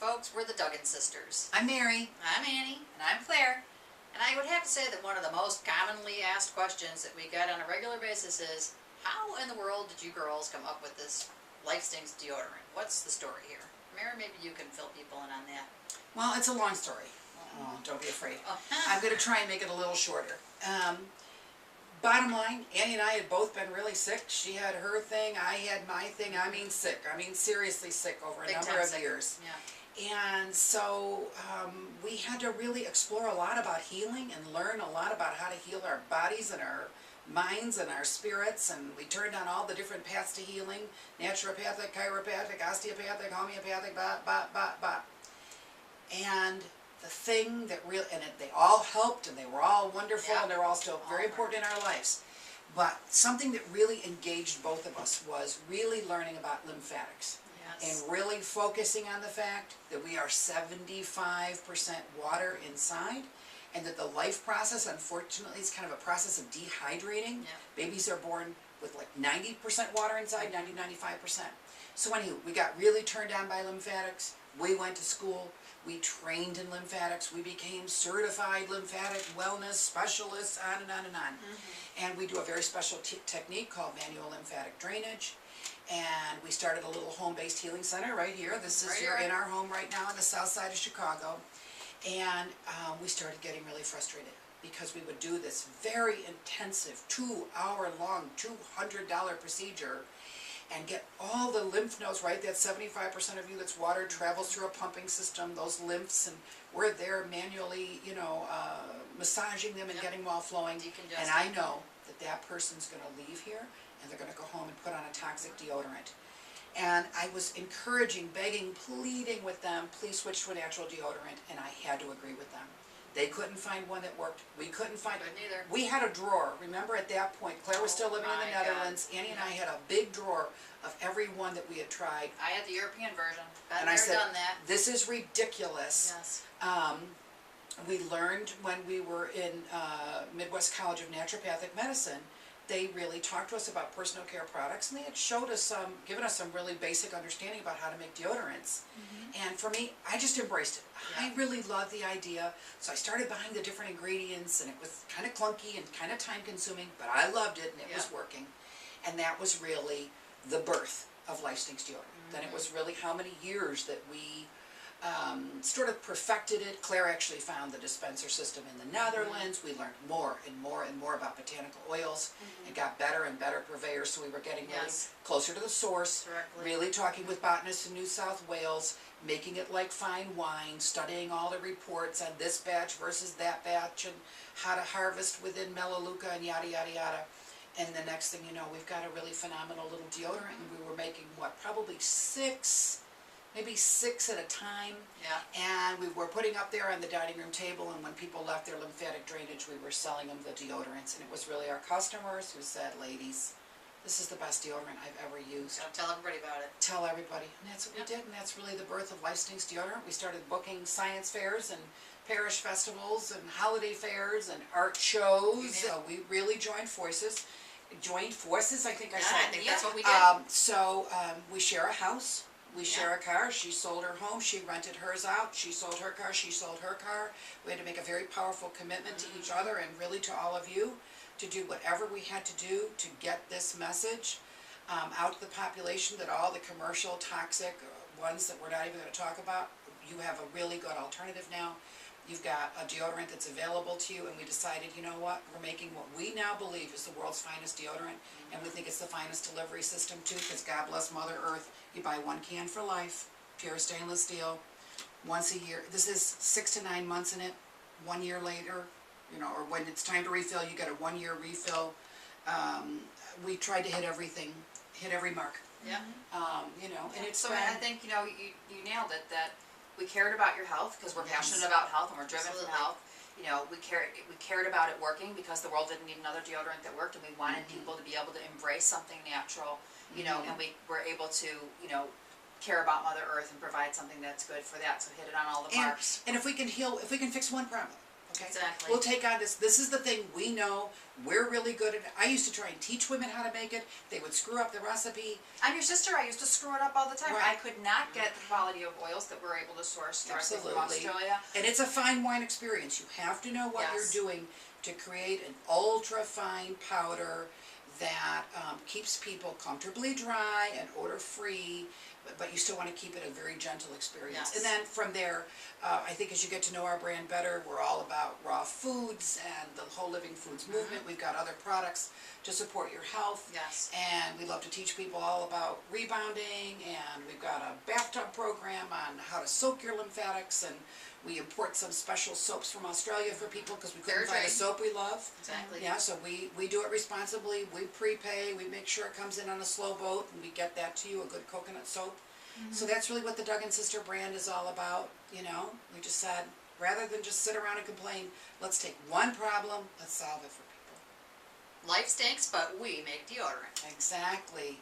folks. We're the Duggan Sisters. I'm Mary. I'm Annie. And I'm Claire. And I would have to say that one of the most commonly asked questions that we get on a regular basis is, how in the world did you girls come up with this Lifestinks deodorant? What's the story here? Mary, maybe you can fill people in on that. Well, it's a long story. Oh, don't be afraid. I'm going to try and make it a little shorter. Bottom line, Annie and I had both been really sick. She had her thing, I had my thing. I mean sick. I mean seriously sick over a number of years. Yeah. And so we had to really explore a lot about healing and learn a lot about how to heal our bodies and our minds and our spirits, and we turned on all the different paths to healing: naturopathic, chiropathic, osteopathic, homeopathic, and the thing that really, they all helped and they were all wonderful, and they're all still very important in our lives, but something that really engaged both of us was really learning about lymphatics. Yes. And really focusing on the fact that we are 75% water inside, and that the life process, unfortunately, is kind of a process of dehydrating. Yeah. Babies are born with like 90% water inside, 90-95%. So anywho, we got really turned on by lymphatics. We went to school. We trained in lymphatics. We became certified lymphatic wellness specialists, on and on and on. Mm-hmm. And we do a very special technique called manual lymphatic drainage. And we started a little home-based healing center right here. This is in our home right now on the south side of Chicago. And we started getting really frustrated because we would do this very intensive 2-hour-long $200 procedure and get all the lymph nodes, right? That 75% of you that's water travels through a pumping system, those lymphs, and we're there manually, massaging them and getting them all flowing. And I know that that person's going to leave here and they're going to go home and put on a toxic deodorant. And I was encouraging, begging, pleading with them, please switch to a natural deodorant, and I had to agree with them. They couldn't find one that worked. We couldn't find it. Neither. We had a drawer. Remember at that point, Claire was still living in the Netherlands. Annie and I had a big drawer of every one that we had tried. I had the European version. And I said, this is ridiculous. Yes. We learned when we were in Midwest College of Naturopathic Medicine, they really talked to us about personal care products, and they had showed us given us some really basic understanding about how to make deodorants. Mm-hmm. And for me, I just embraced it. Yeah. I really loved the idea, so I started buying the different ingredients, and it was kind of clunky and kind of time consuming, but I loved it, and it was working. And that was really the birth of Lifestinks deodorant. Mm-hmm. Then it was really how many years that we sort of perfected it. Claire actually found the dispenser system in the Netherlands. We learned more and more and more about botanical oils, and got better and better purveyors, so we were getting really closer to the source, really talking with botanists in New South Wales, making it like fine wine, studying all the reports on this batch versus that batch, and how to harvest within Melaleuca and yada yada yada. And the next thing you know, we've got a really phenomenal little deodorant, and we were making, probably maybe six at a time. Yeah. And we were putting up there on the dining room table, and when people left their lymphatic drainage, we were selling them the deodorants. And it was really our customers who said, ladies, this is the best deodorant I've ever used. Tell everybody about it. Tell everybody. And that's what we did, and that's really the birth of Lifestinks deodorant. We started booking science fairs and parish festivals and holiday fairs and art shows. So we really joined forces. I think I said. I think that's what we did. So we share a house. We share a car. She sold her home. She rented hers out. She sold her car. She sold her car. We had to make a very powerful commitment to each other and really to all of you to do whatever we had to do to get this message out to the population, that all the commercial toxic ones that we're not even going to talk about, you have a really good alternative now. You've got a deodorant that's available to you, and we decided, you know what, we're making what we now believe is the world's finest deodorant, and we think it's the finest delivery system too, because God bless Mother Earth. You buy 1 can for life, pure stainless steel, once a year. This is 6 to 9 months in it. 1 year later, or when it's time to refill, you get a 1-year refill. We tried to hit everything, hit every mark. Yeah. And it's so I think you nailed it, that we cared about your health because we're passionate about health and we're driven from health. We cared about it working because the world didn't need another deodorant that worked, and we wanted people to be able to embrace something natural, and we were able to, care about Mother Earth and provide something that's good for that. So hit it on all the marks. And if we can fix one problem, okay? Exactly. We'll take on this is the thing we know, we're really good at it. I used to try and teach women how to make it, they would screw up the recipe. I'm your sister, I used to screw it up all the time. Right. I could not get the quality of oils that we're able to source directly from Absolutely. Australia. And it's a fine wine experience, you have to know what Yes. you're doing to create an ultra fine powder that keeps people comfortably dry and odor free, but you still want to keep it a very gentle experience. Yes. And then from there, I think as you get to know our brand better, we're all about raw foods and the whole living foods movement. We've got other products to support your health. Yes. And we love to teach people all about rebounding, and we've got a bathtub program on how to soak your lymphatics, and we import some special soaps from Australia for people because we couldn't Fair find a trade. soap we love. Exactly. Yeah, so we do it responsibly, we prepay, we make sure it comes in on a slow boat, and we get that to you, a good coconut soap. So that's really what the Duggan Sister brand is all about, you know? We just said, rather than just sit around and complain, let's take one problem, let's solve it for people. Life stinks, but we make deodorant. Exactly.